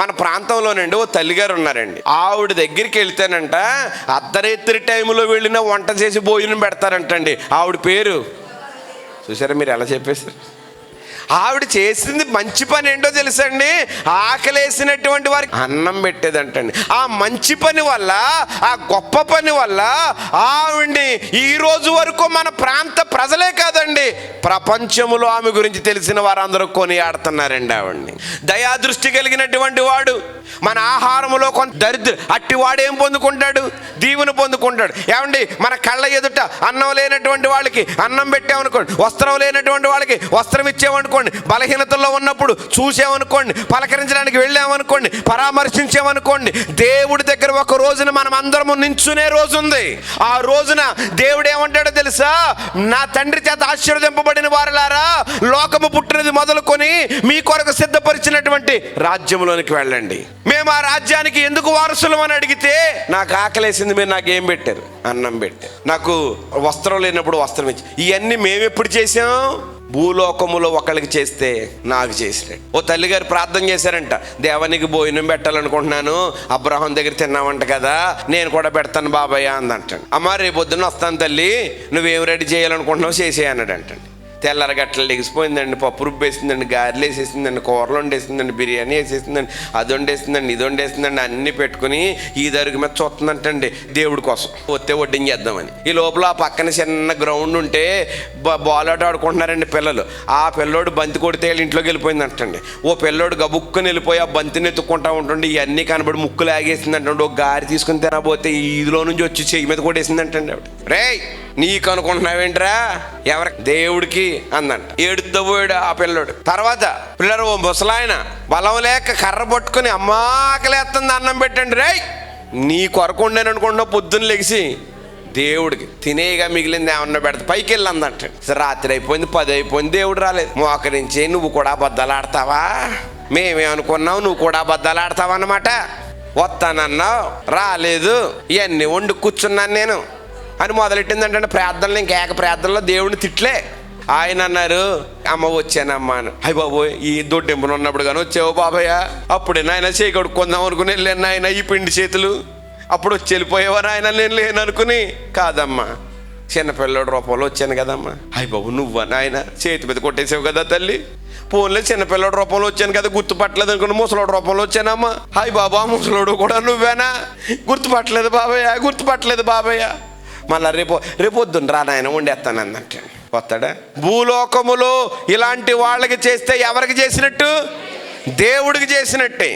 మన ప్రాంతంలోనండి ఓ తల్లిగారు ఉన్నారండి. ఆవిడ దగ్గరికి వెళ్తేనంట అర్ధరాత్రి టైంలో వెళ్ళినా వంట చేసి భోజనం పెడతారంటండి. ఆవిడ పేరు చూసారా, మీరు ఎలా చెప్పేశారు? ఆవిడ చేసింది మంచి పని ఏంటో తెలుసండి, ఆకలేసినటువంటి వారికి అన్నం పెట్టేదంటండి. ఆ మంచి పని వల్ల, ఆ గొప్ప పని వల్ల ఆవిడ్ని ఈ రోజు వరకు మన ప్రాంత ప్రజలే కాదండి, ప్రపంచంలో ఆమె గురించి తెలిసిన వారందరూ కొనియాడుతున్నారండి ఆవిడ్ని. దయాదృష్టి కలిగినటువంటి వాడు. మన ఆహారంలో కొంత దరిద్ర అట్టి వాడేం పొందుకుంటాడు? దీవెన పొందుకుంటాడు. ఏమండి, మన కళ్ళ ఎదుట అన్నం లేనటువంటి వాళ్ళకి అన్నం పెట్టామనుకోండి, వస్త్రం లేనటువంటి వాళ్ళకి వస్త్రం ఇచ్చామనుకోండి, బలహీనతల్లో ఉన్నప్పుడు చూసామనుకోండి, పలకరించడానికి వెళ్ళామనుకోండి, పరామర్శించామనుకోండి, దేవుడి దగ్గర ఒక రోజున మనం అందరము నించునే రోజు ఉంది. ఆ రోజున దేవుడు ఏమంటాడో తెలుసా? నా తండ్రి చేత ఆశీర్వదింపబడిన వారులారా, లోకము పుట్టినది మొదలుకొని మీ కొరకు సిద్ధపరిచినటువంటి రాజ్యంలోనికి వెళ్ళండి. మేము ఆ రాజ్యానికి ఎందుకు వారసులం అని అడిగితే, నాకు ఆకలేసింది, మీరు నాకేం పెట్టారు? అన్నం పెట్టారు. నాకు వస్త్రం లేనప్పుడు వస్త్రం ఇచ్చి. ఇవన్నీ మేము ఎప్పుడు చేసాం? భూలోకములో ఒకళ్ళకి చేస్తే నాకు చేసినట్టు. ఓ తల్లిగారు ప్రార్థన చేశారంట, దేవానికి భోజనం పెట్టాలనుకుంటున్నాను, అబ్రహాం దగ్గర తిన్నామంట కదా, నేను కూడా పెడతాను బాబాయ్ అందంటాడు. అమ్మ రేపు పొద్దున్న వస్తాను తల్లి, నువ్వేం రెడీ చేయాలనుకుంటున్నావు చేసేయి అన్నాడు అంటండి. తెల్లరగట్ల లెగిసిపోయిందండి, పప్పు రుబ్బేసిందండి, గారెలు వేసేసిందండి, కూరలు వండేసిందండి, బిర్యానీ వేసేసిందండి, అది వండేసిందండి, ఇది వండేసిందండి, అన్నీ పెట్టుకుని ఈ దరుగు మీద చూస్తుందంటండి దేవుడి కోసం వస్తే వడ్డించేద్దామని. ఈ లోపల ఆ పక్కన చిన్న గ్రౌండ్ ఉంటే బాల్ ఆట ఆడుకుంటున్నారండి పిల్లలు. ఆ పిల్లోడు బంతి కొడితే ఇంట్లోకి వెళ్ళిపోయిందంటండి. ఓ పిల్లోడు గబుక్కుని వెళ్ళిపోయి ఆ బంతిని ఎత్తుక్కుంటా ఉంటుంది, ఇవన్నీ కనబడి ముక్కు లాగేసిందంటండి. ఒక గారి తీసుకుని తినబోతే ఈదిలో నుంచి వచ్చి చెయ్యి మీద కొట్టేసిందంటండి ఆవిడ. రేయ్ నీకు అనుకుంటున్నావేంట్రా, ఎవరి దేవుడికి అందంట. ఏడుతో పోయాడు ఆ పిల్లోడు. తర్వాత పిల్లడు ఓ ముసలాయన బలం లేక కర్ర పట్టుకుని, అమ్మా ఆకలేస్తుంది అన్నం పెట్టండి, రేయ్ నీ కొరకు ఉండేను అనుకుంటున్నావు, పొద్దున్న లెగిసి దేవుడికి తినేగా మిగిలింది ఏమన్నా పెడతా, పైకి వెళ్ళి అందంట. రాత్రి అయిపోయింది, 10 అయిపోయింది, దేవుడు రాలేదు. మోకరించి నువ్వు కూడా అబద్ధాలు ఆడతావా, మేమేమనుకున్నావు నువ్వు కూడా అబద్ధాలు ఆడతావా అన్నమాట. వస్తానన్నావు రాలేదు, ఇవన్నీ వండు కూర్చున్నాను నేను అని మొదలెట్టిందంటే ప్రార్థనలు, ఇంకేక ప్రార్థనలో దేవుడిని తిట్లే. ఆయన అన్నారు, అమ్మ వచ్చానమ్మా అని. అయ్య బాబోయ్, ఈ దొడ్డింపును ఉన్నప్పుడు కానీ వచ్చావు బాబయ్య, అప్పుడే నాయన చేయి కడుక్కుందాం అనుకుని వెళ్ళాను ఆయన, ఈ పిండి చేతులు అప్పుడు వచ్చి వెళ్ళిపోయేవారు ఆయన, నేను లేను అనుకుని. కాదమ్మా, చిన్నపిల్లడి రూపంలో వచ్చాను కదమ్మా. అయ్య బాబు నువ్వా నాయన, చేతి మీద కొట్టేసావు కదా తల్లి, ఫోన్లో చిన్నపిల్లడి రూపంలో వచ్చాను కదా, గుర్తుపట్టలేదు అనుకుని ముసలోడు రూపంలో వచ్చానమ్మా. హాయ్ బాబా, ముసలోడు కూడా నువ్వేనా? గుర్తుపట్టలేదు బాబయ్య, గుర్తుపట్టలేదు బాబయ్య. మళ్ళీ రేపు వద్దును రా నాయన వండేస్తాను అన్నట్టు. వస్తాడా? భూలోకములో ఇలాంటి వాళ్ళకి చేస్తే ఎవరికి చేసినట్టు? దేవుడికి చేసినట్టే.